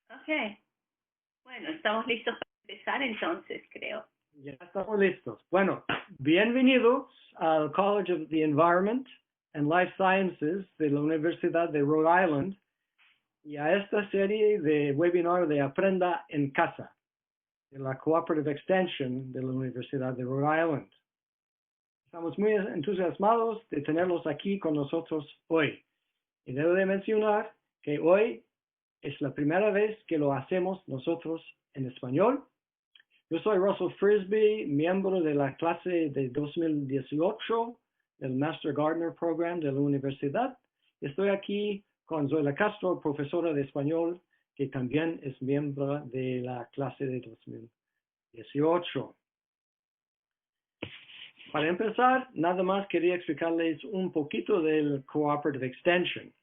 Ok, bueno, estamos listos para empezar entonces, creo. Ya estamos listos. Bueno, bienvenidos al College of the Environment and Life Sciences de la Universidad de Rhode Island y a esta serie de webinar de Aprenda en Casa de la Cooperative Extension de la Universidad de Rhode Island. Estamos muy entusiasmados de tenerlos aquí con nosotros hoy. Y debo de mencionar que hoy es la primera vez que lo hacemos nosotros en español. Yo soy Russell Frisbee, miembro de la clase de 2018 del Master Gardener Program de la universidad. Estoy aquí con Zoila Castro, profesora de español, que también es miembro de la clase de 2018. Para empezar, nada más quería explicarles un poquito del Cooperative Extension.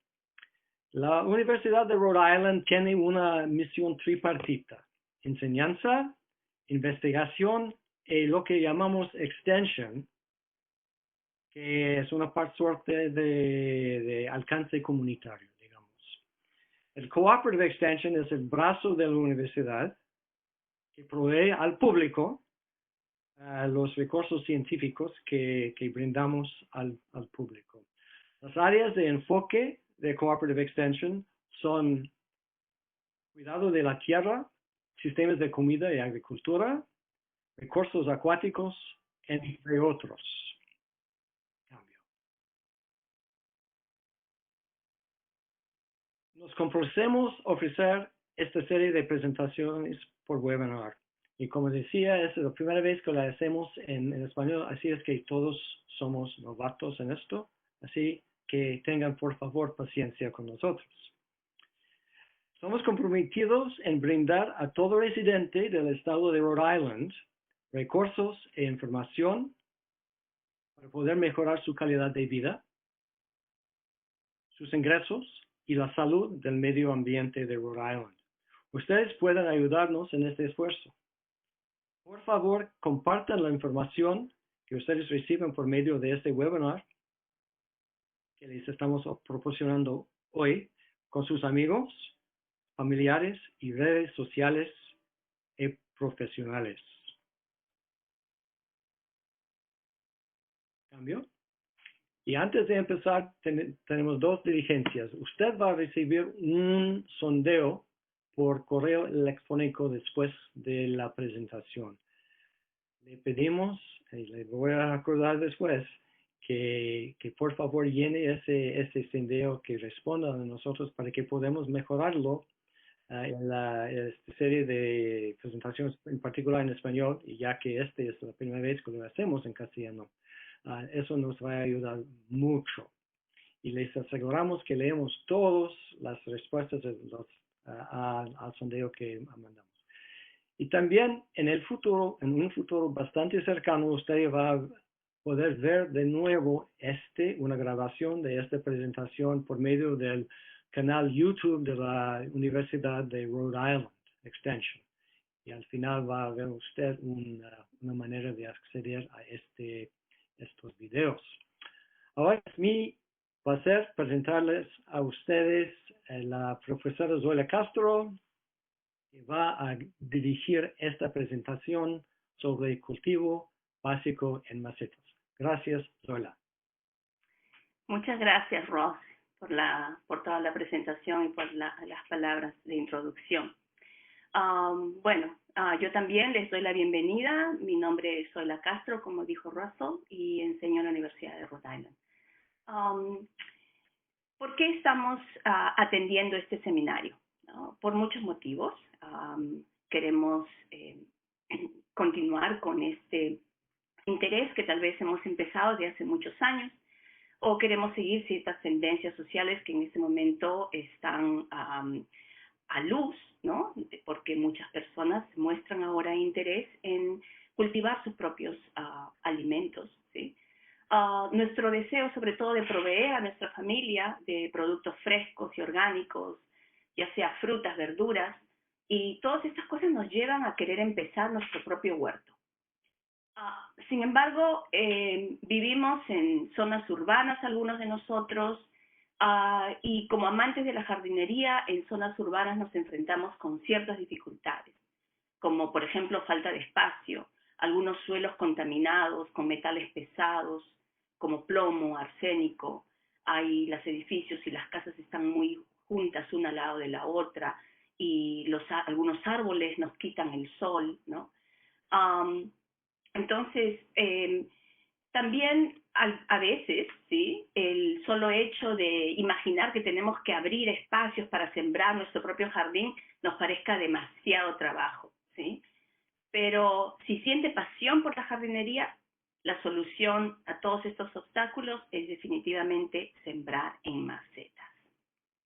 La Universidad de Rhode Island tiene una misión tripartita: enseñanza, investigación y lo que llamamos extension, que es una suerte de alcance comunitario, digamos. El Cooperative Extension es el brazo de la universidad que provee al público los recursos científicos que brindamos al público. Las áreas de enfoque de Cooperative Extension son cuidado de la tierra, sistemas de comida y agricultura, recursos acuáticos, entre otros. Nos comprometemos a ofrecer esta serie de presentaciones por webinar. Y como decía, es la primera vez que la hacemos en español, así es que todos somos novatos en esto. Así que tengan por favor paciencia con nosotros. Somos comprometidos en brindar a todo residente del estado de Rhode Island recursos e información para poder mejorar su calidad de vida, sus ingresos y la salud del medio ambiente de Rhode Island. Ustedes pueden ayudarnos en este esfuerzo. Por favor, compartan la información que ustedes reciben por medio de este webinar que les estamos proporcionando hoy con sus amigos, familiares y redes sociales y profesionales. ¿Cambio? Y antes de empezar, tenemos dos diligencias. Usted va a recibir un sondeo por correo electrónico después de la presentación. Le pedimos, y le voy a recordar después, que por favor llene ese sondeo, que responda a nosotros para que podamos mejorarlo en esta serie de presentaciones, en particular en español, y ya que esta es la primera vez que lo hacemos en castellano. Eso nos va a ayudar mucho. Y les aseguramos que leemos todas las respuestas al sondeo que mandamos. Y también en un futuro bastante cercano, usted va a poder ver de nuevo una grabación de esta presentación por medio del canal YouTube de la Universidad de Rhode Island Extension. Y al final va a ver usted una manera de acceder a estos videos. Ahora es mi placer presentarles a ustedes la profesora Zoila Castro, que va a dirigir esta presentación sobre cultivo básico en macetas. Gracias, Zoila. Muchas gracias, Ross, por toda la presentación y por las palabras de introducción. Yo también les doy la bienvenida. Mi nombre es Zoila Castro, como dijo Russell, y enseño en la Universidad de Rhode Island. ¿Por qué estamos atendiendo este seminario? Por muchos motivos. Queremos continuar con este interés que tal vez hemos empezado desde hace muchos años, o queremos seguir ciertas tendencias sociales que en este momento están a luz, ¿no? Porque muchas personas muestran ahora interés en cultivar sus propios alimentos, ¿sí? Nuestro deseo, sobre todo, de proveer a nuestra familia de productos frescos y orgánicos, ya sea frutas, verduras, y todas estas cosas nos llevan a querer empezar nuestro propio huerto. Sin embargo, vivimos en zonas urbanas, algunos de nosotros, Y como amantes de la jardinería, en zonas urbanas nos enfrentamos con ciertas dificultades, como por ejemplo falta de espacio, algunos suelos contaminados con metales pesados, como plomo, arsénico. Hay los edificios y las casas están muy juntas una al lado de la otra y algunos árboles nos quitan el sol, ¿no? Um, entonces, también a veces, ¿sí? El solo hecho de imaginar que tenemos que abrir espacios para sembrar nuestro propio jardín nos parezca demasiado trabajo, ¿sí? Pero si siente pasión por la jardinería, la solución a todos estos obstáculos es definitivamente sembrar en macetas,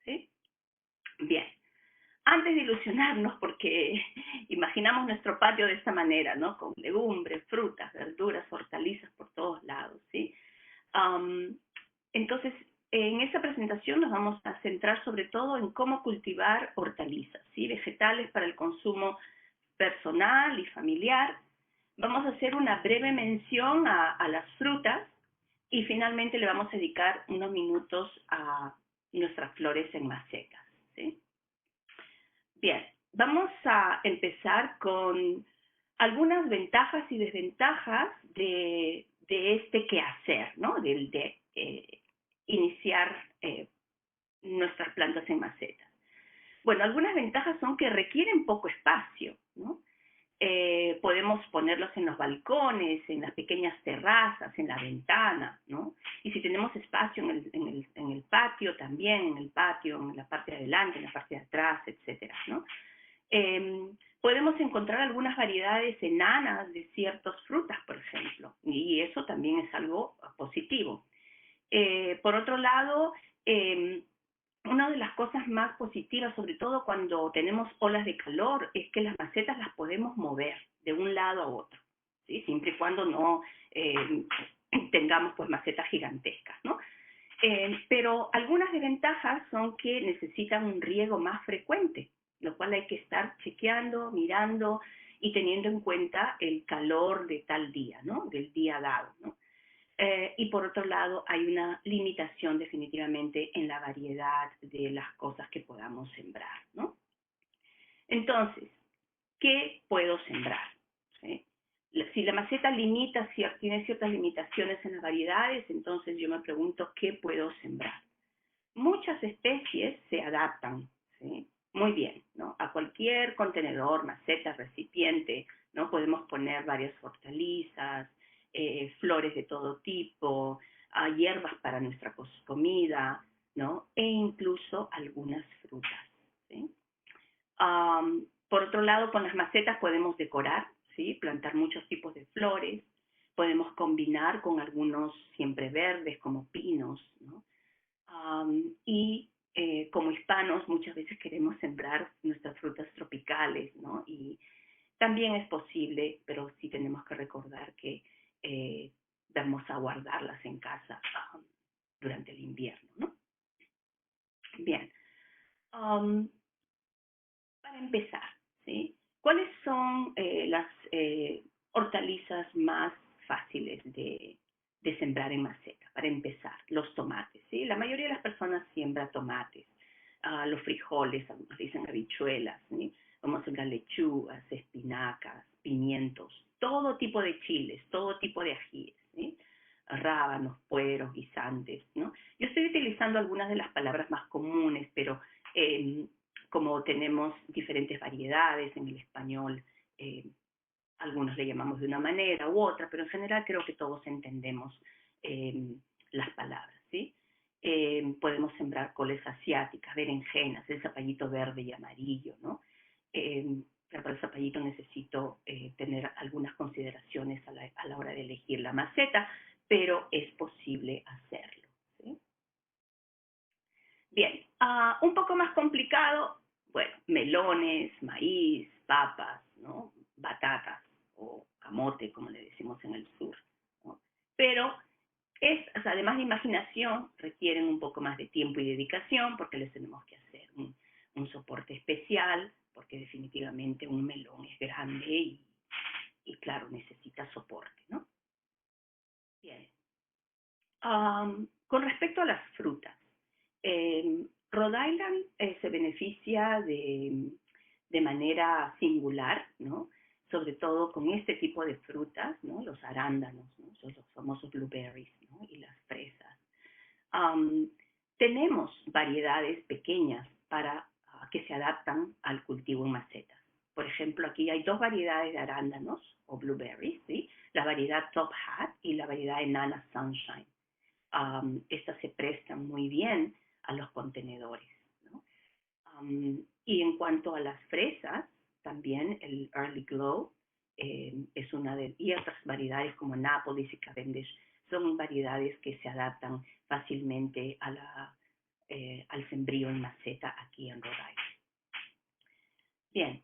¿sí? Bien, antes de ilusionarnos, porque imaginamos nuestro patio de esta manera, ¿no? Con legumbres, frutas, verduras, hortalizas por todos lados, ¿sí? Um, entonces, en esta presentación nos vamos a centrar sobre todo en cómo cultivar hortalizas, ¿sí? Vegetales para el consumo personal y familiar. Vamos a hacer una breve mención a las frutas y finalmente le vamos a dedicar unos minutos a nuestras flores en macetas, ¿sí? Bien, vamos a empezar con algunas ventajas y desventajas de este quehacer, ¿no? De iniciar nuestras plantas en macetas. Bueno, algunas ventajas son que requieren poco espacio, ¿no? Podemos ponerlos en los balcones, en las pequeñas terrazas, en la ventana, ¿no? Y si tenemos espacio en el patio también, en el patio, en la parte de adelante, en la parte de atrás, etcétera, ¿no? Podemos encontrar algunas variedades enanas de ciertas frutas, por ejemplo, y eso también es algo positivo. Por otro lado, una de las cosas más positivas, sobre todo cuando tenemos olas de calor, es que las macetas las podemos mover de un lado a otro, ¿sí? Siempre y cuando no tengamos pues macetas gigantescas, ¿no? Pero algunas desventajas son que necesitan un riego más frecuente, lo cual hay que estar chequeando, mirando y teniendo en cuenta el calor de tal día, ¿no? Del día dado, ¿no? Y por otro lado, hay una limitación definitivamente en la variedad de las cosas que podamos sembrar, ¿no? Entonces, ¿qué puedo sembrar? ¿Sí? Si la maceta tiene ciertas limitaciones en las variedades, entonces yo me pregunto, ¿qué puedo sembrar? Muchas especies se adaptan, ¿sí? Muy bien, ¿no? A cualquier contenedor, maceta, recipiente, ¿no? Podemos poner varias hortalizas, flores de todo tipo, hierbas para nuestra comida, ¿no? E incluso algunas frutas, ¿sí? Por otro lado, con las macetas podemos decorar, ¿sí? Plantar muchos tipos de flores, podemos combinar con algunos siempreverdes como pinos, ¿no? Y como hispanos muchas veces queremos sembrar nuestras frutas tropicales, ¿no? Y también es posible, pero sí tenemos que recordar que vamos a guardarlas en casa durante el invierno, ¿no? Bien, um, para empezar, ¿sí? ¿Cuáles son las hortalizas más fáciles de sembrar en maceta? Para empezar, los tomates, ¿sí? La mayoría de las personas siembra tomates, los frijoles, algunos dicen habichuelas, ¿sí? Vamos a sembrar lechugas, espinacas, pimientos, todo tipo de chiles, todo tipo de ajíes, ¿sí? Rábanos, pueros, guisantes, ¿no? Yo estoy utilizando algunas de las palabras más comunes, pero como tenemos diferentes variedades en el español, algunos le llamamos de una manera u otra, pero en general creo que todos entendemos las palabras, ¿sí? Podemos sembrar coles asiáticas, berenjenas, el zapallito verde y amarillo, ¿no? Para el zapallito necesito tener algunas consideraciones a la hora de elegir la maceta, pero es posible hacerlo, ¿sí? Bien, un poco más complicado, bueno, melones, maíz, papas, ¿no? Batatas o camote, como le decimos en el sur, ¿no? Pero o sea, además de imaginación, requieren un poco más de tiempo y dedicación porque les tenemos que hacer un soporte especial, porque definitivamente un melón es grande y claro, necesita soporte, ¿no? Bien. Con respecto a las frutas, Rhode Island se beneficia de manera singular, ¿no? Sobre todo con este tipo de frutas, ¿no? Los arándanos, ¿no? Son los famosos blueberries, ¿no? Y las fresas. Tenemos variedades pequeñas que se adaptan al cultivo en macetas. Por ejemplo, aquí hay dos variedades de arándanos o blueberries, ¿sí? La variedad Top Hat y la variedad Enana Sunshine. Estas se prestan muy bien a los contenedores, ¿no? Y en cuanto a las fresas, también el Early Glow es y otras variedades como Annapolis y Cavendish son variedades que se adaptan fácilmente al sembrío en maceta aquí en Rhode Island. Bien.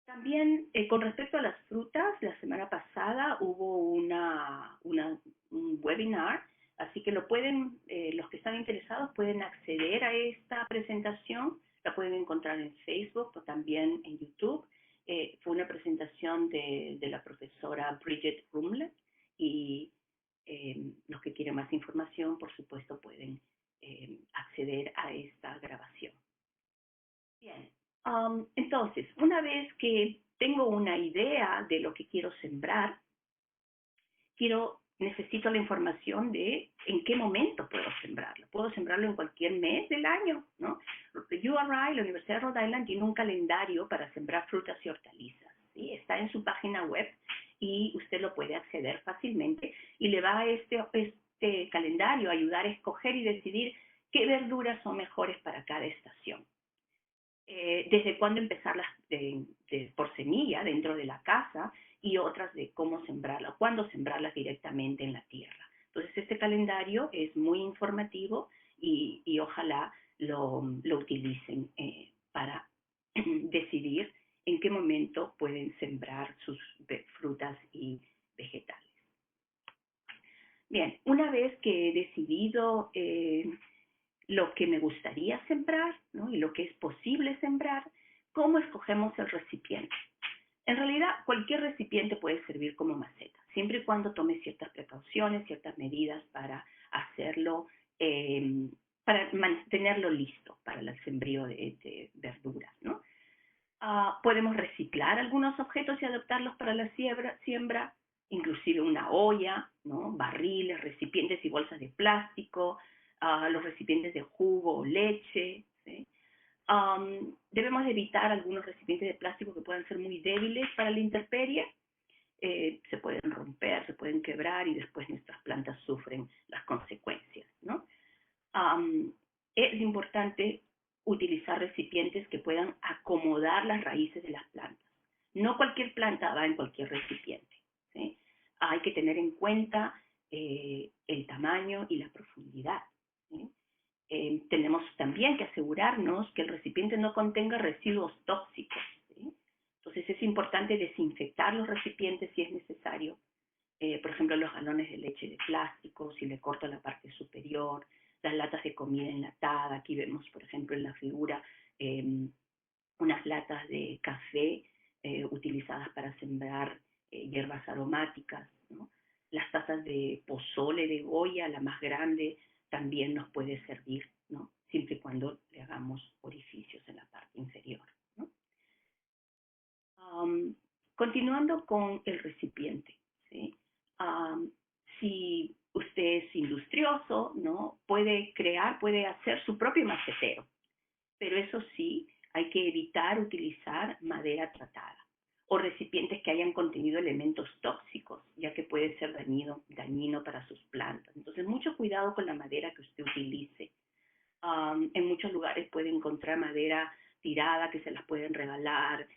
También con respecto a las frutas, la semana pasada hubo un webinar, así que los que están interesados pueden acceder a esta presentación, la pueden encontrar en Facebook o también en YouTube. Fue una presentación de la profesora Bridget Rumley y los que quieren más información, por supuesto, pueden acceder a esta grabación. Bien. Entonces, una vez que tengo una idea de lo que quiero sembrar, necesito la información de en qué momento puedo sembrarlo. Puedo sembrarlo en cualquier mes del año, ¿no? URI, la Universidad de Rhode Island, tiene un calendario para sembrar frutas y hortalizas, ¿sí? Está en su página web y usted lo puede acceder fácilmente y le va a este calendario a ayudar a escoger y decidir qué verduras son mejores para cada estación. Desde cuándo empezarlas por semilla dentro de la casa y otras de cómo sembrarlas, cuándo sembrarlas directamente en la tierra. Entonces, este calendario es muy informativo y ojalá lo utilicen para decidir en qué momento pueden sembrar sus frutas y vegetales. Bien, una vez que he decidido lo que me gustaría sembrar, ¿no? Y lo que es posible sembrar, ¿cómo escogemos el recipiente? En realidad, cualquier recipiente puede servir como maceta, siempre y cuando tome ciertas precauciones, ciertas medidas para hacerlo, para mantenerlo listo para el sembrío de verduras, ¿no? Podemos reciclar algunos objetos y adaptarlos para la siembra, inclusive una olla, ¿no? Barriles, recipientes y bolsas de plástico, los recipientes de jugo o leche, ¿sí? Debemos evitar algunos recipientes de plástico que puedan ser muy débiles para la intemperie. Se pueden romper, se pueden quebrar y después nuestras plantas sufren las consecuencias, ¿no? Es importante utilizar recipientes que puedan acomodar las raíces de las plantas. No cualquier planta va en cualquier recipiente, ¿sí? Hay que tener en cuenta el tamaño y la profundidad, ¿sí? Tenemos también que asegurarnos que el recipiente no contenga residuos tóxicos, ¿sí? Entonces es importante desinfectar los recipientes si es necesario. Por ejemplo, los galones de leche de plástico, si le corto la parte superior, las latas de comida enlatada. Aquí vemos, por ejemplo, en la figura unas latas de café utilizadas para sembrar hierbas aromáticas, ¿no? Las tazas de pozole de Goya, la más grande, también nos puede servir, ¿no? Siempre y cuando le hagamos orificios en la parte inferior, ¿no? Continuando con el recipiente, ¿sí? Si usted es industrioso, ¿no? Puede hacer su propio macetero, pero eso sí, hay que evitar utilizar madera tratada o recipientes que hayan contenido elementos tóxicos, ya que puede ser dañino para sus plantas. Entonces, mucho cuidado con la madera que usted utilice. En muchos lugares puede encontrar madera tirada que se las pueden regalar,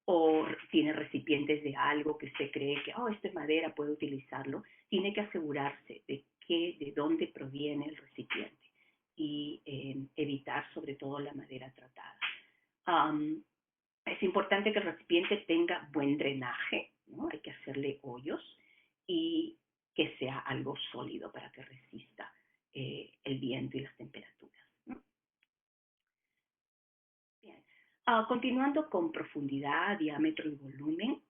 o tiene recipientes de algo que se cree que, esta es madera, puede utilizarlo. Tiene que asegurarse de dónde proviene el recipiente y evitar sobre todo la madera tratada. Es importante que el recipiente tenga buen drenaje, ¿no? Hay que hacerle hoyos y que sea algo sólido para que resista el viento y las temperaturas, ¿no? Bien. Continuando con profundidad, diámetro y volumen,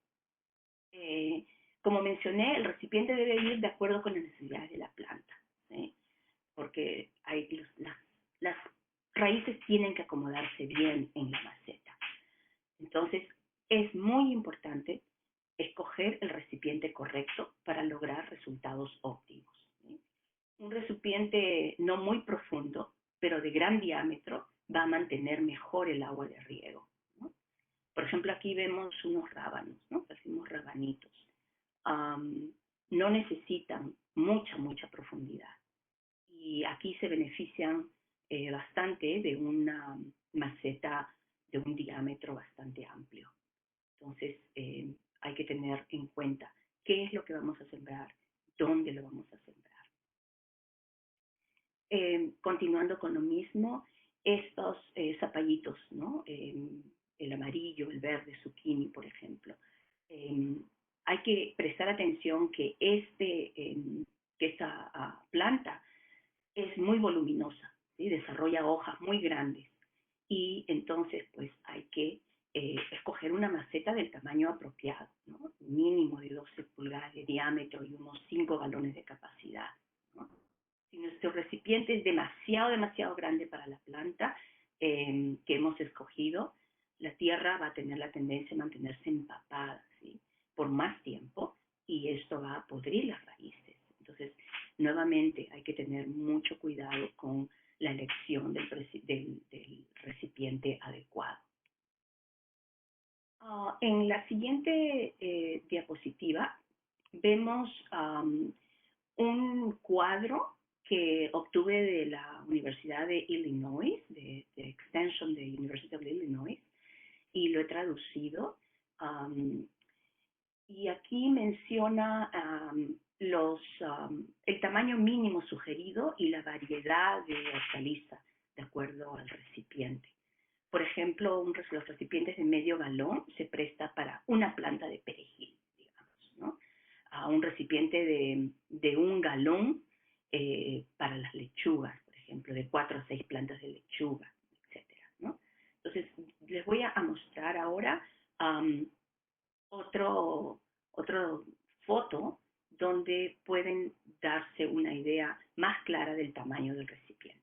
como mencioné, el recipiente debe ir de acuerdo con las necesidades de la planta, ¿sí? Porque las raíces tienen que acomodarse bien en la maceta. Entonces, es muy importante escoger el recipiente correcto para lograr resultados óptimos, ¿sí? Un recipiente no muy profundo, pero de gran diámetro, va a mantener mejor el agua de riego, ¿no? Por ejemplo, aquí vemos unos rábanos, ¿no? Hacemos rabanitos. No necesitan mucha profundidad. Y aquí se benefician bastante de una maceta de un diámetro bastante amplio. Entonces, hay que tener en cuenta qué es lo que vamos a sembrar, dónde lo vamos a sembrar. Continuando con lo mismo, estos zapallitos, ¿no? El amarillo, el verde, zucchini, por ejemplo. Eh, Hay que prestar atención que esta planta es muy voluminosa, ¿sí? Desarrolla hojas muy grandes y entonces pues hay que escoger una maceta del tamaño apropiado, ¿no? Mínimo de 12 pulgadas de diámetro y unos 5 galones de capacidad, ¿no? Si nuestro recipiente es demasiado grande para la planta que hemos escogido, la tierra va a tener la tendencia a mantenerse empapada, ¿sí? Por más tiempo y esto va a podrir las raíces. Entonces, nuevamente hay que tener mucho cuidado con la elección del recipiente adecuado. En la siguiente diapositiva vemos un cuadro que obtuve de la Universidad de Illinois, de Extension de University of Illinois, y lo he traducido. Y aquí menciona el tamaño mínimo sugerido y la variedad de hortalizas de acuerdo al recipiente. Por ejemplo, los recipientes de medio galón se presta para una planta de perejil, digamos, ¿no? A un recipiente de 1 galón para las lechugas, por ejemplo, de 4 a 6 plantas de lechuga, etcétera, ¿no? Entonces, les voy a mostrar ahora otra foto donde pueden darse una idea más clara del tamaño del recipiente.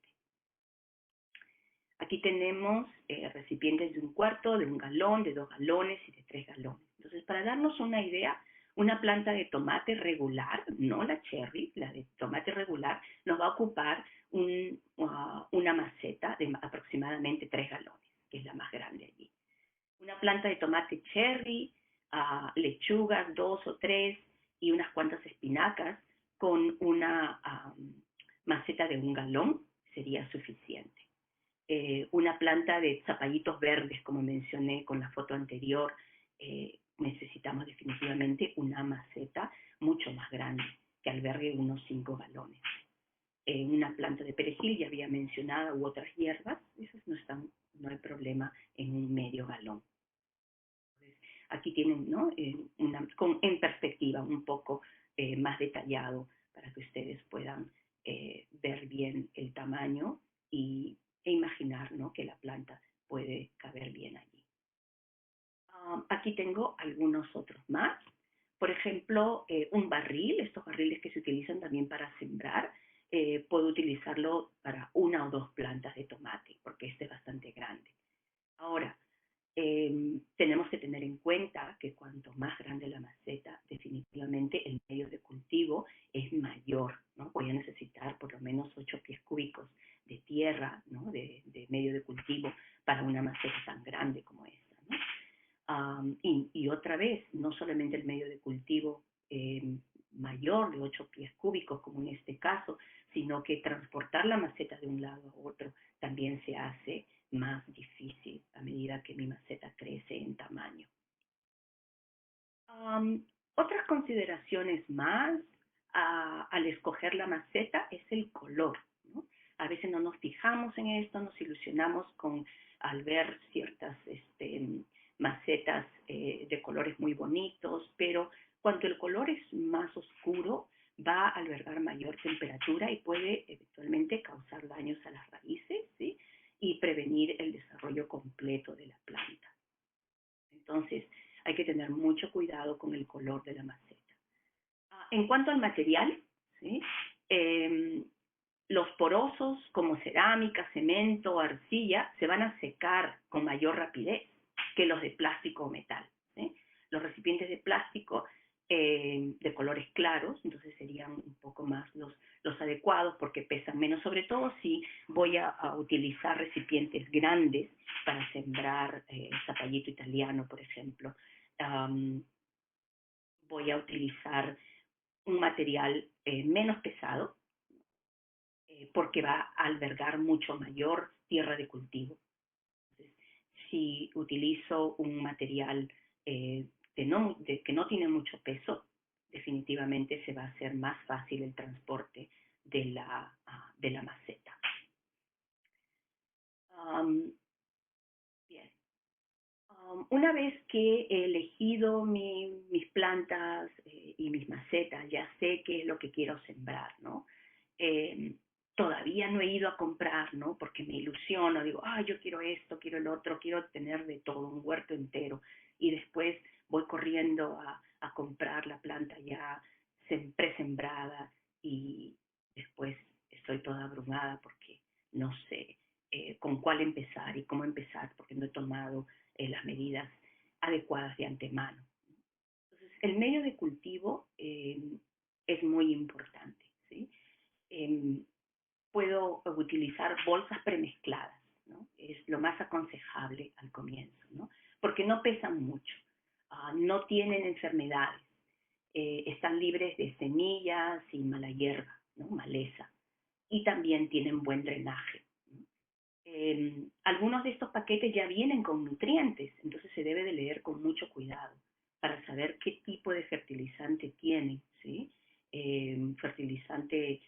Aquí tenemos recipientes de 1/4, de 1 galón, de 2 galones y de 3 galones. Entonces, para darnos una idea, una planta de tomate regular, no la cherry, la de tomate regular, nos va a ocupar una maceta de aproximadamente 3 galones, que es la más grande allí. Una planta de tomate cherry, lechugas, 2 o 3 y unas cuantas espinacas con una maceta de 1 galón sería suficiente. Una planta de zapallitos verdes, como mencioné con la foto anterior, necesitamos definitivamente una maceta mucho más grande que albergue unos 5 galones. Una planta de perejil, ya había mencionado, u otras hierbas, esas no hay problema en un medio galón. Aquí tienen, ¿no? En perspectiva un poco más detallado para que ustedes puedan ver bien el tamaño e imaginar, ¿no? Que la planta puede caber bien allí. Aquí tengo algunos otros más. Por ejemplo, un barril, estos barriles que se utilizan también para sembrar, puedo utilizarlo para 1 o 2 plantas de tomate, porque este es bastante grande. Ahora, tenemos que tener en cuenta que cuanto más grande la maceta, definitivamente el medio de cultivo es mayor, ¿no? Voy a necesitar por lo menos 8 pies cúbicos de tierra, ¿no? de medio de cultivo para una maceta tan grande como esta, ¿no? Y otra vez, no solamente el medio de cultivo mayor de 8 pies cúbicos, como en este caso, sino que transportar la maceta de un lado a otro también se hace más difícil a medida que mi maceta crece en tamaño. Otras consideraciones más al escoger la maceta es el color, ¿no? A veces no nos fijamos en esto, nos ilusionamos al ver ciertas macetas de colores muy bonitos, pero cuando el color es más oscuro, va a albergar mayor temperatura y puede eventualmente causar daños a las raíces, ¿sí? Y prevenir el desarrollo completo de la planta. Entonces, hay que tener mucho cuidado con el color de la maceta. En cuanto al material, ¿sí? Los porosos, como cerámica, cemento, arcilla, se van a secar con mayor rapidez que los de plástico o metal, ¿sí? Los recipientes de plástico de colores claros, entonces serían un poco más los adecuados porque pesan menos, sobre todo si voy a utilizar recipientes grandes para sembrar zapallito italiano, por ejemplo. Um, Voy a utilizar un material menos pesado porque va a albergar mucho mayor tierra de cultivo. Entonces, si utilizo un material que no tiene mucho peso, definitivamente se va a hacer más fácil el transporte de la maceta. Um, bien. Una vez que he elegido mis plantas y mis macetas, ya sé qué es lo que quiero sembrar, ¿no? Eh, Todavía no he ido a comprar, ¿no? Porque me ilusiono, digo, yo quiero esto, quiero el otro, quiero tener de todo, un huerto entero. Y después voy corriendo a comprar la planta ya presembrada y después estoy toda abrumada porque no sé con cuál empezar y cómo empezar porque no he tomado las medidas adecuadas de antemano. Entonces, el medio de cultivo es muy importante, ¿sí? Eh, Puedo utilizar bolsas premezcladas, ¿no? Es lo más aconsejable al comienzo, ¿no? Porque no pesan mucho, no tienen enfermedades, están libres de semillas y mala hierba, ¿no? Maleza, y también tienen buen drenaje. Algunos de estos paquetes ya vienen con nutrientes, entonces se debe de leer con mucho cuidado para saber qué tipo de fertilizante tiene, ¿sí? Fertilizante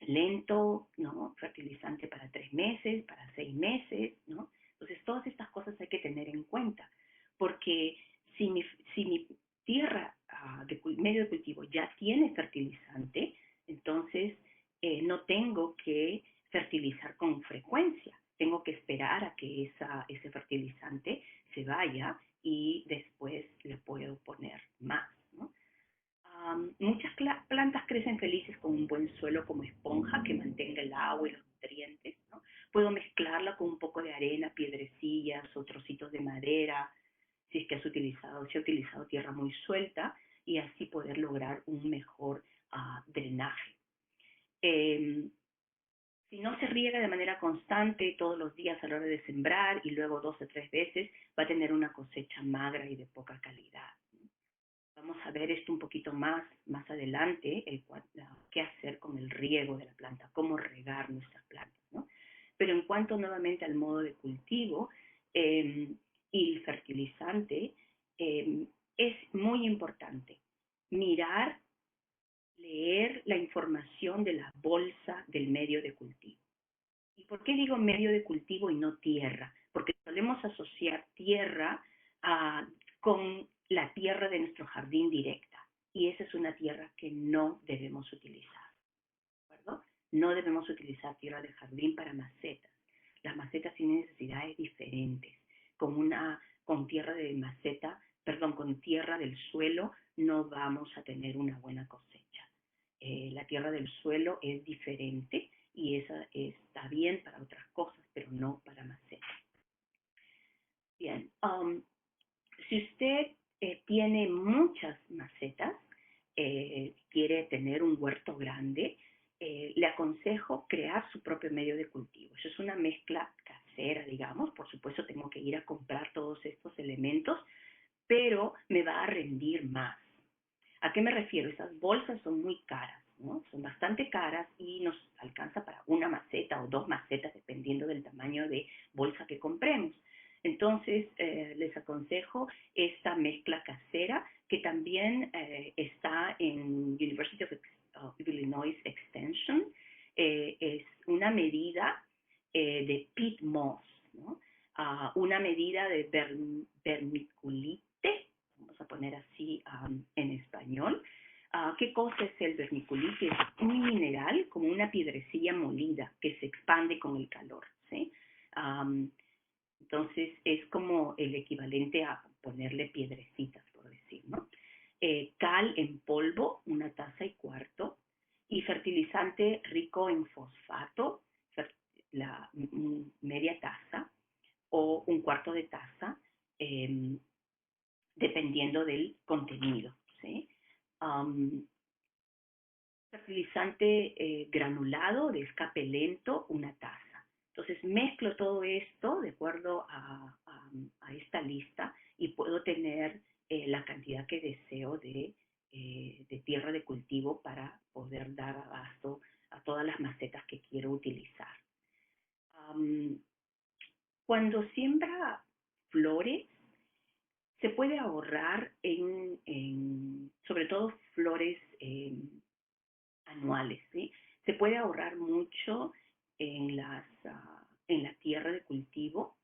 lento, ¿no? Fertilizante para 3 meses, para 6 meses, ¿no? Entonces todas estas cosas hay que tener en cuenta, porque si mi tierra de medio de cultivo ya tiene fertilizante, entonces no tengo que fertilizar con frecuencia. Tengo que esperar a que ese fertilizante se vaya y después le puedo poner más, ¿no? Muchas plantas crecen felices con un buen suelo como esponja que mantenga el agua y los nutrientes, ¿no? Puedo mezclarla con un poco de arena, piedrecillas o trocitos de madera, si es que si ha utilizado tierra muy suelta, y así poder lograr un mejor drenaje. Eh, si no se riega de manera constante todos los días a la hora de sembrar y luego 2 o 3 veces, va a tener una cosecha magra y de poca calidad. Vamos a ver esto un poquito más adelante, qué hacer con el riego de la planta, cómo regar nuestras plantas, ¿no? Pero en cuanto nuevamente al modo de cultivo y el fertilizante, es muy importante mirar, leer la información de la bolsa del medio de cultivo. ¿Y por qué digo medio de cultivo y no tierra? Porque solemos asociar tierra con la tierra de nuestro jardín directa. Y esa es una tierra que no debemos utilizar, ¿de acuerdo? No debemos utilizar tierra de jardín para macetas. Las macetas tienen necesidades diferentes. Con tierra de maceta, perdón, con tierra del suelo no vamos a tener una buena cosecha. La tierra del suelo es diferente y esa está bien para otras cosas, pero no para macetas. Bien, si usted tiene muchas macetas, quiere tener un huerto grande, le aconsejo crear su propio medio de cultivo. Eso es una mezcla casera, digamos. Por supuesto, tengo que ir a comprar todos estos elementos, pero me va a rendir más. ¿A qué me refiero? Esas bolsas son muy caras, ¿no? Son bastante caras y nos alcanza para una maceta o 2 macetas, dependiendo del tamaño de bolsa que compremos. Entonces, les aconsejo esta mezcla casera que también está en University of Illinois Extension. Es una medida de peat moss, ¿no? Una medida de vermiculite, vamos a poner así en español. ¿Qué cosa es el vermiculite? Es un mineral como una piedrecilla molida que se expande con el calor, ¿sí? Entonces es como el equivalente a ponerle piedrecitas, por decir, ¿no? Cal en polvo, 1,25 tazas, y fertilizante fertilizante rico en fosfato, media taza o un cuarto de taza, dependiendo del contenido, ¿sí? Fertilizante granulado de escape lento, una taza. Entonces mezclo todo esto de acuerdo a esta lista y puedo tener la cantidad que deseo de tierra de cultivo para poder dar abasto a todas las macetas que quiero utilizar. Cuando siembra flores, se puede ahorrar sobre todo flores anuales, ¿sí? Se puede ahorrar mucho en la tierra de cultivo,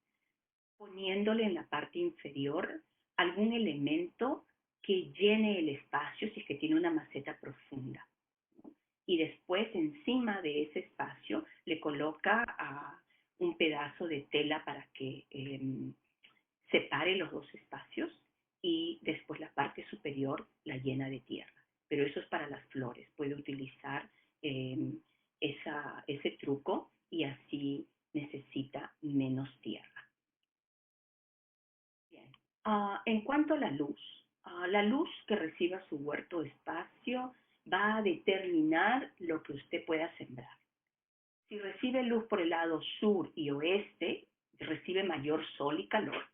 poniéndole en la parte inferior algún elemento que llene el espacio si es que tiene una maceta profunda, ¿no? Y después encima de ese espacio le coloca un pedazo de tela para que separe los dos espacios y después la parte superior la llena de tierra. Pero eso es para las flores. Puede utilizar ese truco y así necesita menos tierra. Bien. En cuanto a la luz que reciba su huerto o espacio va a determinar lo que usted pueda sembrar. Si recibe luz por el lado sur y oeste, recibe mayor sol y calor.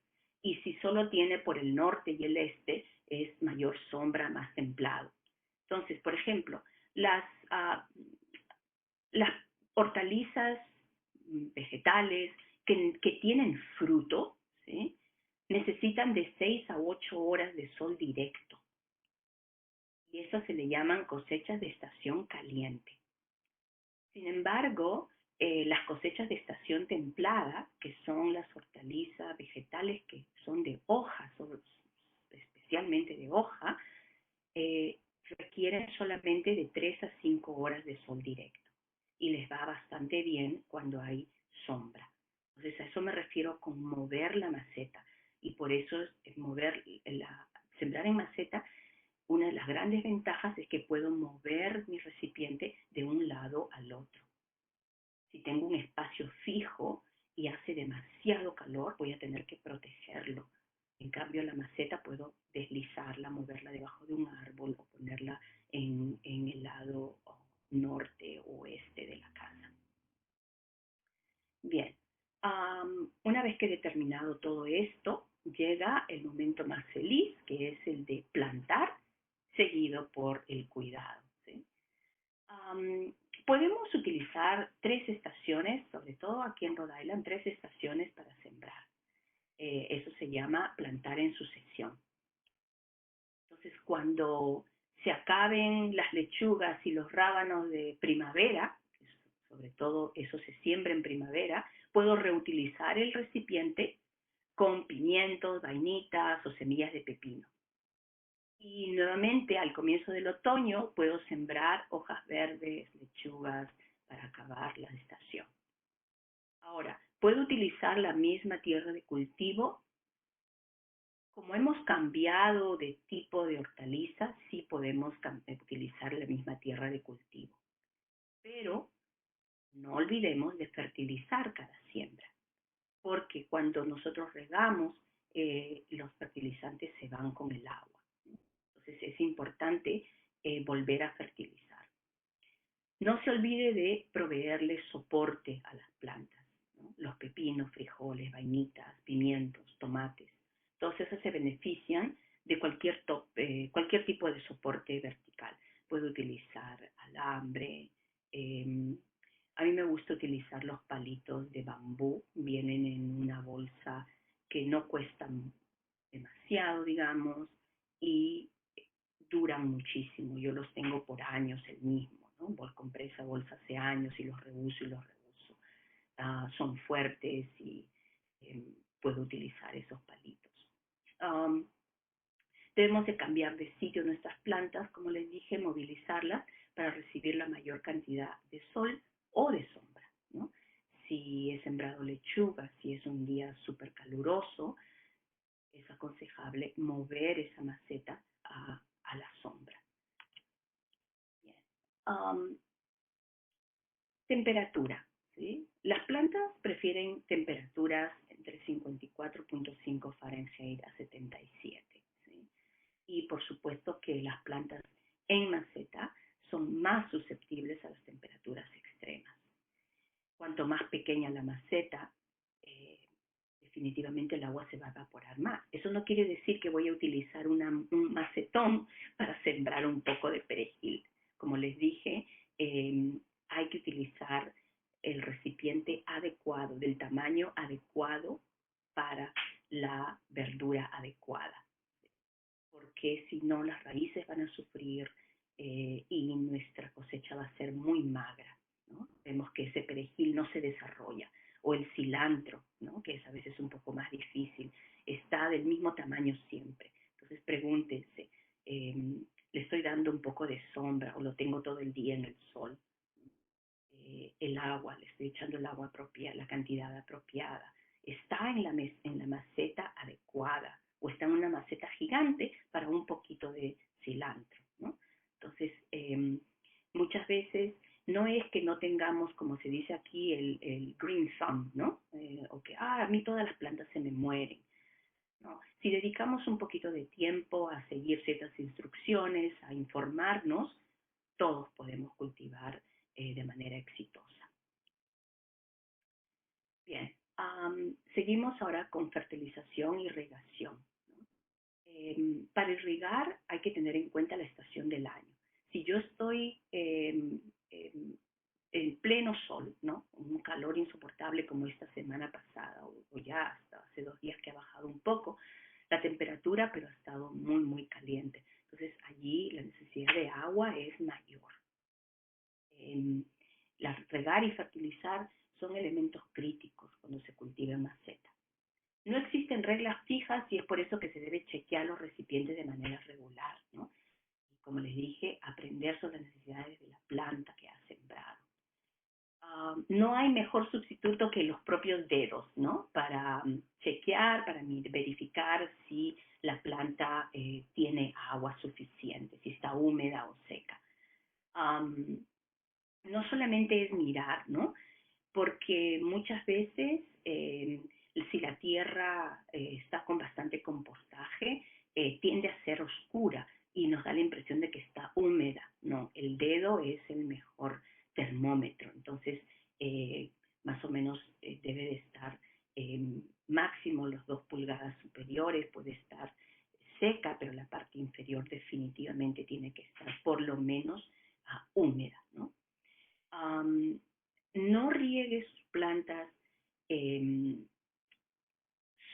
Y si solo tiene por el norte y el este, es mayor sombra, más templado. Entonces, por ejemplo, las hortalizas vegetales que tienen fruto, ¿sí? Necesitan de 6 a 8 horas de sol directo. Y eso se le llaman cosechas de estación caliente. Sin embargo, las cosechas de estación templada, que son las hortalizas vegetales que son de hoja, especialmente de hoja, requieren solamente de 3 a 5 horas de sol directo y les va bastante bien cuando hay sombra. Entonces a eso me refiero con mover la maceta y por eso es sembrar en maceta. Una de las grandes ventajas es que puedo mover mi recipiente de un lado al otro. Si tengo un espacio fijo y hace demasiado calor, voy a tener que protegerlo. En cambio, la maceta puedo deslizarla, moverla debajo de un árbol o ponerla en el lado norte o oeste de la casa. Bien, una vez que he determinado todo esto, llega el momento más feliz, que es el de plantar, seguido por el cuidado, ¿sí? Podemos utilizar 3 estaciones, sobre todo aquí en Rhode Island, 3 estaciones para sembrar. Eso se llama plantar en sucesión. Entonces, cuando se acaben las lechugas y los rábanos de primavera, sobre todo eso se siembra en primavera, puedo reutilizar el recipiente con pimientos, vainitas o semillas de pepino. Y nuevamente al comienzo del otoño puedo sembrar hojas verdes, lechugas para acabar la estación. Ahora, puedo utilizar la misma tierra de cultivo. Como hemos cambiado de tipo de hortaliza, sí podemos utilizar la misma tierra de cultivo. Pero no olvidemos de fertilizar cada siembra, porque cuando nosotros regamos, los fertilizantes se van con el agua. Entonces es importante volver a fertilizar. No se olvide de proveerle soporte a las plantas, ¿no? Los pepinos, frijoles, vainitas, pimientos, tomates, todos esos se benefician de cualquier tipo de soporte vertical. Puedo utilizar alambre, a mí me gusta utilizar los palitos de bambú, vienen en una bolsa que no cuestan demasiado, digamos, y duran muchísimo. Yo los tengo por años el mismo, ¿no? Compré esa bolsa hace años y los reuso y los reuso. Son fuertes y puedo utilizar esos palitos. Debemos de cambiar de sitio nuestras plantas, como les dije, movilizarlas para recibir la mayor cantidad de sol o de sombra, ¿no? Si he sembrado lechuga, si es un día súper caluroso, es aconsejable mover esa maceta a la sombra. Bien. Temperatura, ¿sí? Las plantas prefieren temperaturas entre 54.5 Fahrenheit a 77, ¿sí? Y por supuesto que las plantas en maceta son más susceptibles a las temperaturas extremas. Cuanto más pequeña la maceta, eh, definitivamente el agua se va a evaporar más. Eso no quiere decir que voy a utilizar un macetón para sembrar un poco de perejil. Como les dije, hay que utilizar el recipiente adecuado, del tamaño adecuado para la verdura adecuada, porque si no las raíces van a sufrir y nuestra cosecha va a ser muy magra, ¿no? Vemos que ese perejil no se desarrolla, o el cilantro, ¿no? Que es a veces un poco más difícil, está del mismo tamaño siempre. Entonces pregúntense, eh, le estoy dando un poco de sombra o lo tengo todo el día en el sol, el agua, le estoy echando el agua apropiada, la cantidad apropiada, está en la maceta adecuada o está en una maceta gigante para un poquito de cilantro, ¿no? Entonces, muchas veces no es que no tengamos, como se dice aquí, el green thumb, ¿no? O que, a mí todas las plantas se me mueren. No, si dedicamos un poquito de tiempo a seguir ciertas instrucciones, a informarnos, todos podemos cultivar de manera exitosa. Bien, seguimos ahora con fertilización y irrigación. Para irrigar hay que tener en cuenta la estación del año. Si yo estoy en pleno sol, ¿no? Un calor insoportable como esta semana pasada o ya hasta hace 2 días que ha bajado un poco la temperatura, pero ha estado muy, muy caliente. Entonces allí la necesidad de agua es mayor. Regar y fertilizar son elementos críticos cuando se cultiva en maceta. No existen reglas fijas y es por eso que se debe chequear los recipientes de manera regular, ¿no? Y como les dije, aprender sobre las necesidades de la planta que ha sembrado. No hay mejor sustituto que los propios dedos, ¿no? Para chequear, para verificar si la planta tiene agua suficiente, si está húmeda o seca. No solamente es mirar, ¿no? Porque muchas veces si la tierra está con bastante compostaje, tiende a ser oscura y nos da la impresión de que está húmeda. No, el dedo es el mejor termómetro. Entonces, más o menos debe de estar máximo los 2 pulgadas superiores, puede estar seca, pero la parte inferior definitivamente tiene que estar por lo menos húmeda, ¿no? No riegue sus plantas eh,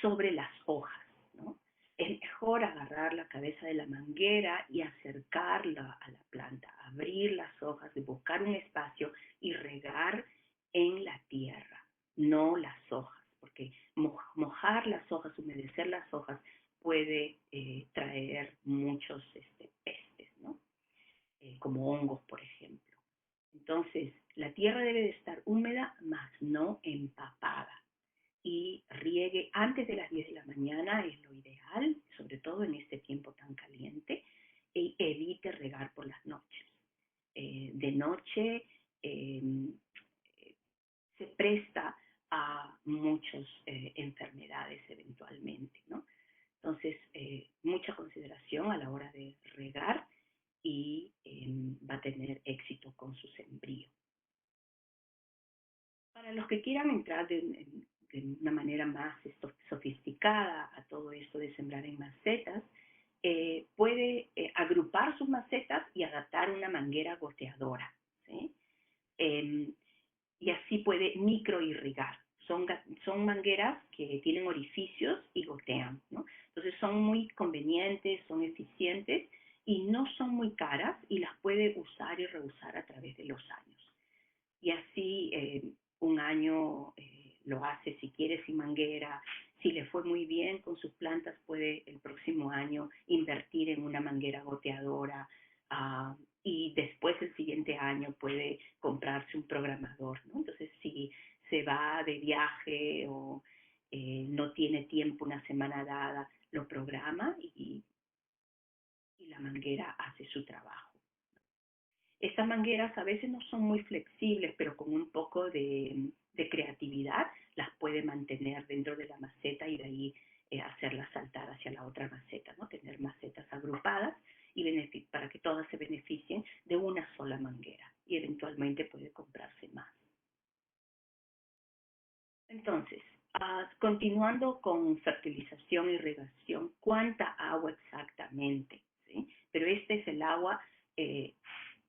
sobre las hojas, ¿no? Es mejor agarrar la cabeza de la manguera y acercarla a la planta, abrir las hojas, buscar un espacio y regar en la tierra, no las hojas, porque mojar las hojas, humedecer las hojas puede traer muchos pestes, ¿no? Como hongos, por ejemplo. Entonces, la tierra debe de estar húmeda, mas no empapada. Y riegue antes de las 10 de la mañana, es lo ideal, sobre todo en este tiempo tan caliente, y evite regar por las noches. De noche eh, se presta a muchas enfermedades eventualmente, ¿no? Entonces, mucha consideración a la hora de regar y va a tener éxito con su sembrío. Para los que quieran entrar de una manera más sofisticada a todo esto de sembrar en macetas, puede agrupar sus macetas y adaptar una manguera goteadora, ¿sí? Y así puede microirrigar. Son mangueras que tienen orificios y gotean, ¿no? Entonces son muy convenientes, son eficientes y no son muy caras y las puede usar y reusar a través de los años. Y así un año lo hace si quiere sin manguera. Si le fue muy bien con sus plantas, puede el próximo año invertir en una manguera goteadora y después el siguiente año puede comprarse un programador, ¿no? Entonces, si se va de viaje o no tiene tiempo una semana dada, lo programa y la manguera hace su trabajo. Estas mangueras a veces no son muy flexibles, pero con un poco de creatividad las puede mantener dentro de la maceta y de ahí hacerlas saltar hacia la otra maceta, ¿no? Tener macetas agrupadas y para que todas se beneficien de una sola manguera y eventualmente puede comprarse más. Entonces, continuando con fertilización y irrigación, ¿cuánta agua exactamente? ¿Sí? Pero este es el agua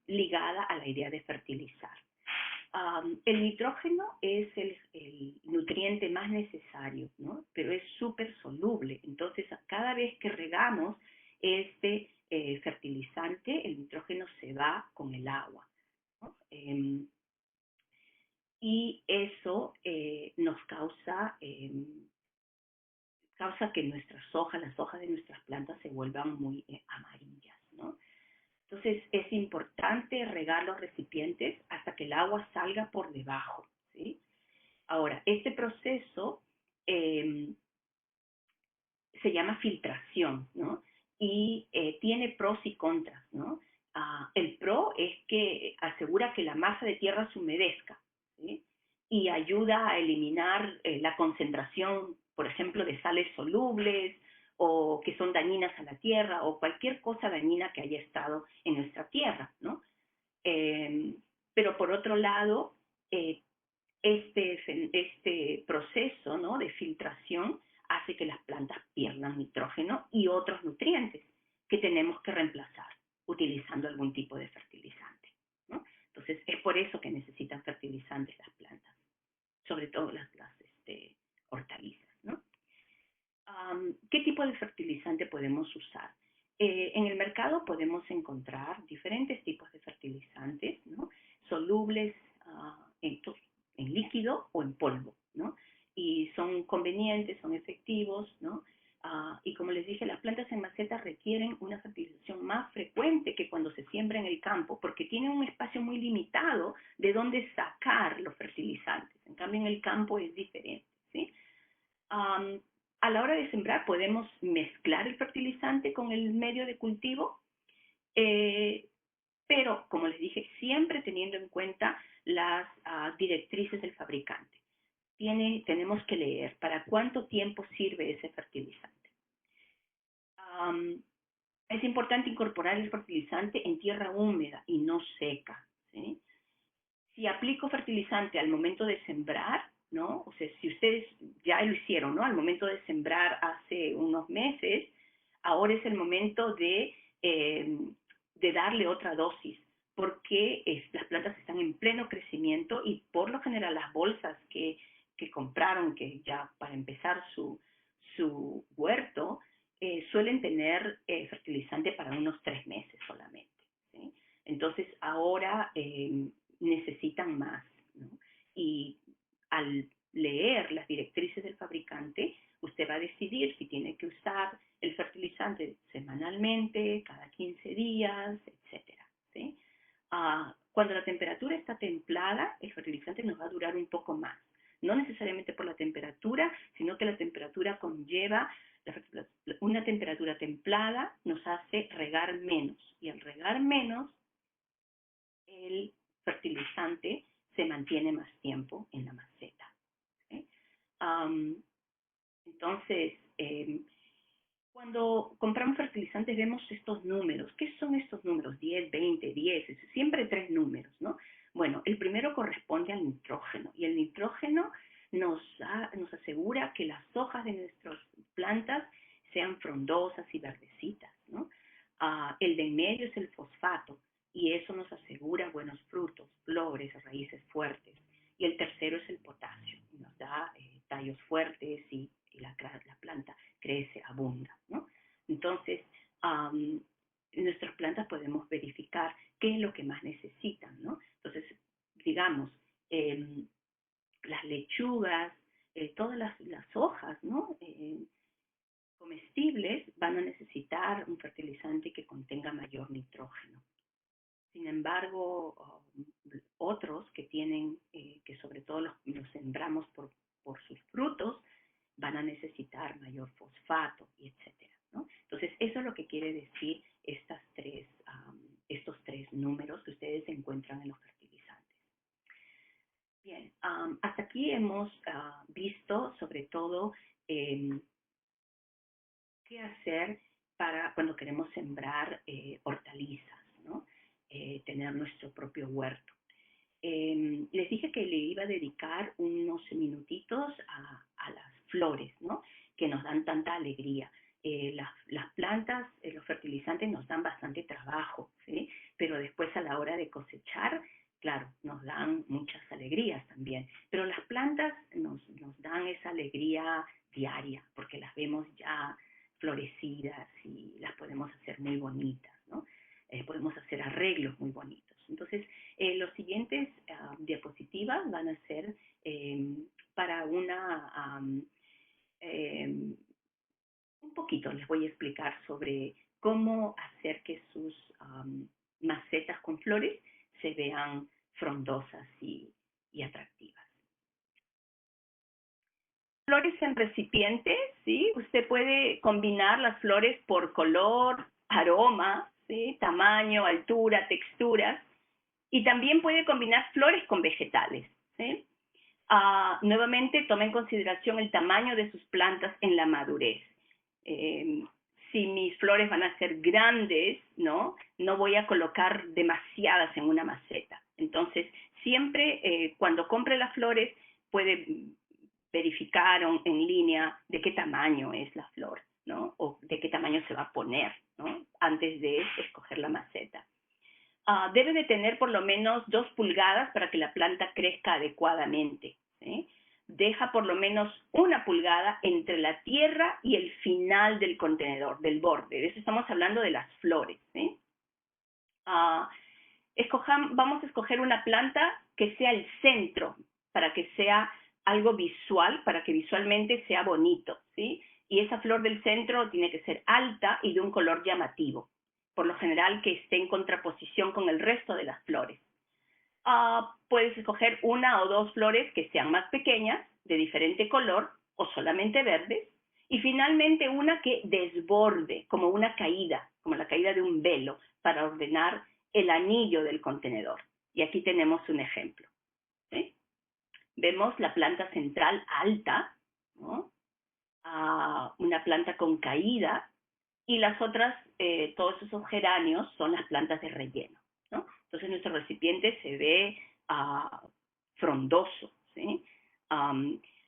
ligada a la idea de fertilizar. El nitrógeno es el nutriente más necesario, ¿no? Pero es súper soluble. Entonces, cada vez que regamos este fertilizante, el nitrógeno se va con el agua, ¿no? Y eso nos causa que nuestras hojas, las hojas de nuestras plantas se vuelvan muy amarillas, ¿no? Entonces es importante regar los recipientes hasta que el agua salga por debajo, ¿sí? Ahora, este proceso se llama filtración, ¿no? Y tiene pros y contras, ¿no? El pro es que asegura que la masa de tierra se humedezca, ¿sí? Y ayuda a eliminar la concentración, por ejemplo, de sales solubles o que son dañinas a la tierra o cualquier cosa dañina que haya estado en nuestra tierra, ¿no? Pero por otro lado, eh, este proceso, ¿no?, de filtración hace que las plantas pierdan nitrógeno y otros nutrientes que tenemos que reemplazar utilizando algún tipo de fertilizante, ¿no? Entonces, es por eso que necesitan fertilizantes las plantas, sobre todo las hortalizas, ¿no? ¿Qué tipo de fertilizante podemos usar? En el mercado podemos encontrar diferentes tipos de fertilizantes, ¿no? Solubles en líquido o en polvo, ¿no? Y son convenientes, son efectivos, ¿no? Y como les dije, las plantas en maceta requieren una fertilización más frecuente que cuando se siembra en el campo, porque tienen un espacio muy limitado de dónde sacar los fertilizantes. En cambio, en el campo es diferente, ¿sí? A la hora de sembrar podemos mezclar el fertilizante con el medio de cultivo, eh, pero como les dije, siempre teniendo en cuenta las directrices del fabricante. Tenemos que leer para cuánto tiempo sirve ese fertilizante. Es importante incorporar el fertilizante en tierra húmeda y no seca, ¿sí? Si aplico fertilizante al momento de sembrar, ¿no? O sea, si ustedes ya lo hicieron, ¿no? Al momento de sembrar hace unos meses, ahora es el momento de darle otra dosis, porque las plantas están en pleno crecimiento y por lo general las bolsas que compraron, que ya para empezar su huerto, suelen tener fertilizante para unos 3 meses solamente, ¿sí? Entonces ahora necesitan más, ¿no? Y al leer las directrices del fabricante, usted va a decidir si tiene que usar el fertilizante semanalmente, cada 15 días, etcétera, ¿sí? Cuando la temperatura está templada, el fertilizante nos va a durar un poco más. No necesariamente por la temperatura, sino que la temperatura conlleva, una temperatura templada nos hace regar menos. Y al regar menos, el fertilizante se mantiene más tiempo en la maceta, ¿sí? Entonces, cuando compramos fertilizantes vemos estos números. ¿Qué son estos números? 10, 20, 10, siempre 3 números, ¿no? Bueno, el primero corresponde al nitrógeno y el nitrógeno nos asegura que las hojas de nuestras plantas sean frondosas y verdecitas, ¿no? El de en medio es el fosfato y eso nos asegura buenos frutos, flores, raíces fuertes. Y el tercero es el potasio, nos da tallos fuertes y la planta crece, abunda, ¿no? Entonces, nuestras plantas podemos verificar qué es lo que más necesitan, ¿no? Entonces, digamos, las lechugas, todas las hojas, ¿no? Comestibles van a necesitar un fertilizante que contenga mayor nitrógeno. Sin embargo, otros que tienen, que sobre todo los sembramos por sus frutos, van a necesitar mayor fosfato y etcétera, ¿no? Entonces, eso es lo que quiere decir estos tres diferentes números que ustedes encuentran en los fertilizantes. Bien, hasta aquí hemos visto sobre todo qué hacer para cuando queremos sembrar hortalizas, ¿no? Tener nuestro propio huerto. Les dije que le iba a dedicar unos minutitos a las flores, ¿no? Que nos dan tanta alegría. Las plantas, los fertilizantes nos dan bastante trabajo, ¿sí? Pero después a la hora de cosechar, claro, nos dan muchas alegrías también. Pero las plantas nos dan esa alegría diaria, porque las vemos ya florecidas y las podemos hacer muy bonitas, ¿no? Podemos hacer arreglos muy bonitos. Entonces, los siguientes diapositivas van a ser para un poquito les voy a explicar sobre cómo hacer que sus macetas con flores se vean frondosas y atractivas. Flores en recipientes, ¿sí? Usted puede combinar las flores por color, aroma, ¿sí? Tamaño, altura, texturas. Y también puede combinar flores con vegetales, ¿sí? Nuevamente, tome en consideración el tamaño de sus plantas en la madurez. Si mis flores van a ser grandes, ¿no? No voy a colocar demasiadas en una maceta. Entonces, siempre cuando compre las flores, puede verificar en línea de qué tamaño es la flor, ¿no? O de qué tamaño se va a poner, ¿no? Antes de escoger la maceta. Debe de tener por lo menos 2 pulgadas para que la planta crezca adecuadamente, ¿sí? Deja por lo menos 1 pulgada entre la tierra y el final del contenedor, del borde. De eso estamos hablando de las flores, ¿sí? Vamos a escoger una planta que sea el centro, para que sea algo visual, para que visualmente sea bonito, ¿sí? Y esa flor del centro tiene que ser alta y de un color llamativo, por lo general que esté en contraposición con el resto de las flores. Puedes escoger 1 o 2 flores que sean más pequeñas, de diferente color, o solamente verdes, y finalmente una que desborde, como una caída, como la caída de un velo, para ordenar el anillo del contenedor. Y aquí tenemos un ejemplo, ¿sí? Vemos la planta central alta, ¿no? Una planta con caída, y las otras, todos esos geranios son las plantas de relleno, ¿no? Entonces nuestro recipiente se ve frondoso, ¿sí?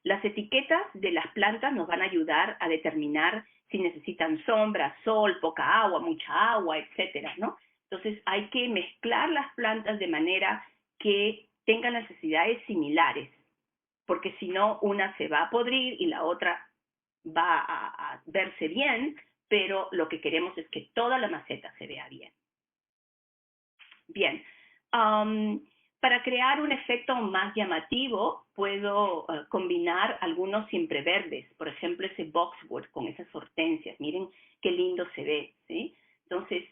Las etiquetas de las plantas nos van a ayudar a determinar si necesitan sombra, sol, poca agua, mucha agua, etcétera, ¿no? Entonces hay que mezclar las plantas de manera que tengan necesidades similares, porque si no, una se va a podrir y la otra va a verse bien, pero lo que queremos es que toda la maceta se vea bien. Bien, para crear un efecto más llamativo, puedo combinar algunos siempreverdes, por ejemplo, ese boxwood con esas hortensias. Miren qué lindo se ve, ¿sí? Entonces,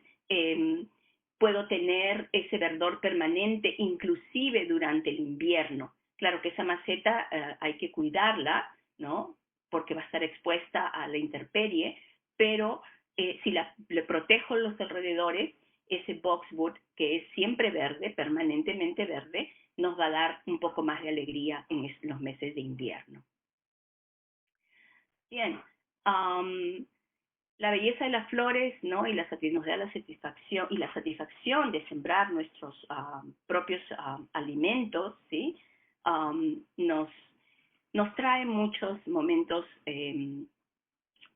puedo tener ese verdor permanente, inclusive durante el invierno. Claro que esa maceta hay que cuidarla, ¿no? Porque va a estar expuesta a la intemperie, pero si le protejo los alrededores, ese boxwood, que es siempre verde, permanentemente verde, nos va a dar un poco más de alegría en los meses de invierno. Bien, la belleza de las flores, ¿no? Y nos da la satisfacción de sembrar nuestros propios alimentos, ¿sí? Nos trae muchos momentos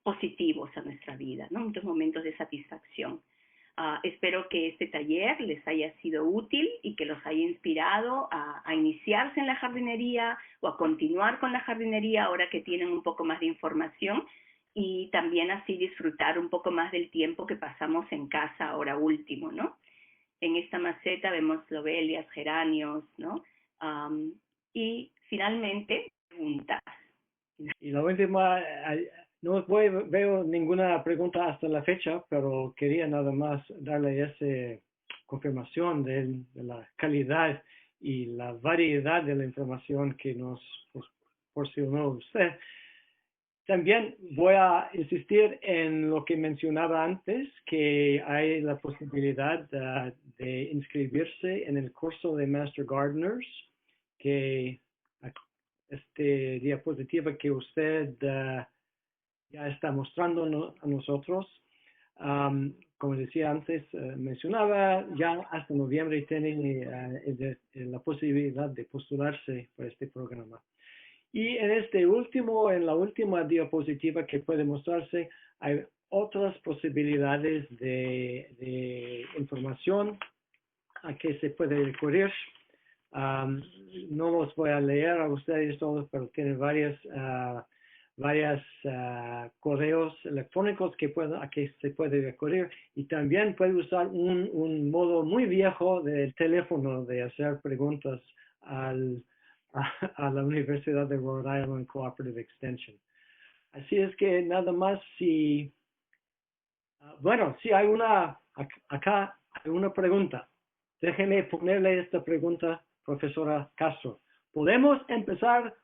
positivos a nuestra vida, ¿no? Muchos momentos de satisfacción. Espero que este taller les haya sido útil y que los haya inspirado a iniciarse en la jardinería o a continuar con la jardinería ahora que tienen un poco más de información, y también así disfrutar un poco más del tiempo que pasamos en casa ahora último, ¿no? En esta maceta vemos lobelias, geranios, ¿no? Y finalmente, preguntas. Y la última, no veo ninguna pregunta hasta la fecha, pero quería nada más darle esa confirmación de la calidad y la variedad de la información que nos proporcionó usted. También voy a insistir en lo que mencionaba antes, que hay la posibilidad de inscribirse en el curso de Master Gardeners, que este diapositiva que usted ya está mostrando a nosotros. Como decía antes, mencionaba, ya hasta noviembre tienen la posibilidad de postularse por este programa. Y en la última diapositiva que puede mostrarse, hay otras posibilidades de información a que se puede recurrir. No los voy a leer a ustedes todos, pero tienen varios correos electrónicos a que se puede recurrir, y también puede usar un modo muy viejo del teléfono de hacer preguntas a la Universidad de Rhode Island Cooperative Extension. Así es que nada más bueno, sí hay acá hay una pregunta. Déjeme ponerle esta pregunta, profesora Castro. ¿Podemos empezar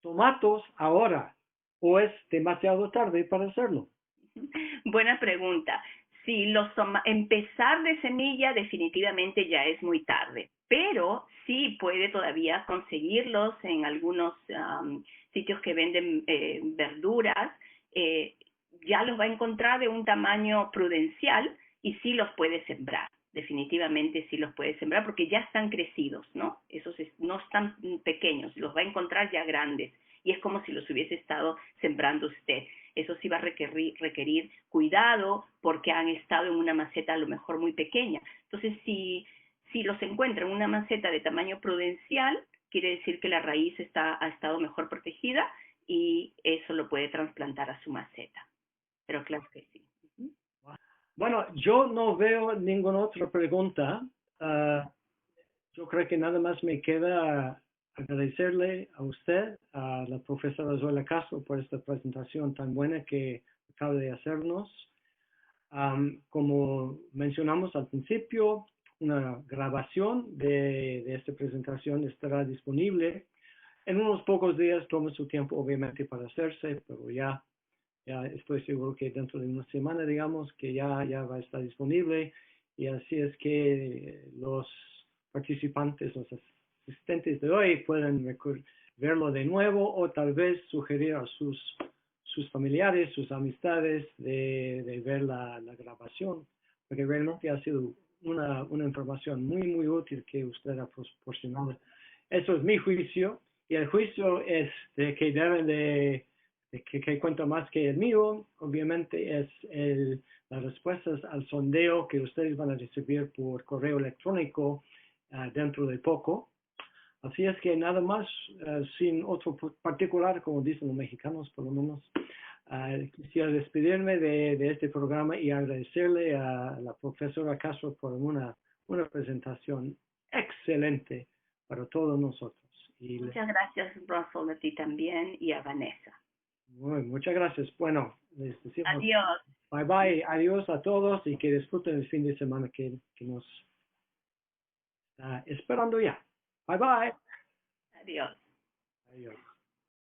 tomatos ahora o es demasiado tarde para hacerlo? Buena pregunta. Sí, empezar de semilla definitivamente ya es muy tarde, pero sí puede todavía conseguirlos en algunos sitios que venden verduras. Ya los va a encontrar de un tamaño prudencial y sí los puede sembrar. Definitivamente sí los puede sembrar porque ya están crecidos, ¿no? Esos no están pequeños, los va a encontrar ya grandes y es como si los hubiese estado sembrando usted. Eso sí va a requerir cuidado porque han estado en una maceta a lo mejor muy pequeña. Entonces, si los encuentra en una maceta de tamaño prudencial, quiere decir que la raíz ha estado mejor protegida y eso lo puede trasplantar a su maceta. Pero claro que sí. Bueno, yo no veo ninguna otra pregunta. Yo creo que nada más me queda agradecerle a usted, a la profesora Zoila Castro, por esta presentación tan buena que acaba de hacernos. Como mencionamos al principio, una grabación de esta presentación estará disponible. En unos pocos días toma su tiempo, obviamente, para hacerse, pero ya estoy seguro que dentro de una semana, digamos, que ya va a estar disponible. Y así es que los participantes, los asistentes de hoy pueden verlo de nuevo o tal vez sugerir a sus familiares, sus amistades de ver la grabación, porque realmente ha sido una información muy, muy útil que usted ha proporcionado. Eso es mi juicio, y el juicio es de que deben que cuenta más que el mío, obviamente, es las respuestas al sondeo que ustedes van a recibir por correo electrónico dentro de poco. Así es que nada más, sin otro particular, como dicen los mexicanos, por lo menos, quisiera despedirme de este programa y agradecerle a la profesora Castro por una presentación excelente para todos nosotros. Muchas gracias, Russell, a ti también y a Vanessa. Muchas gracias. Bueno, les decimos adiós. Bye bye, adiós a todos y que disfruten el fin de semana que nos está esperando ya. Bye bye. Adiós. Adiós.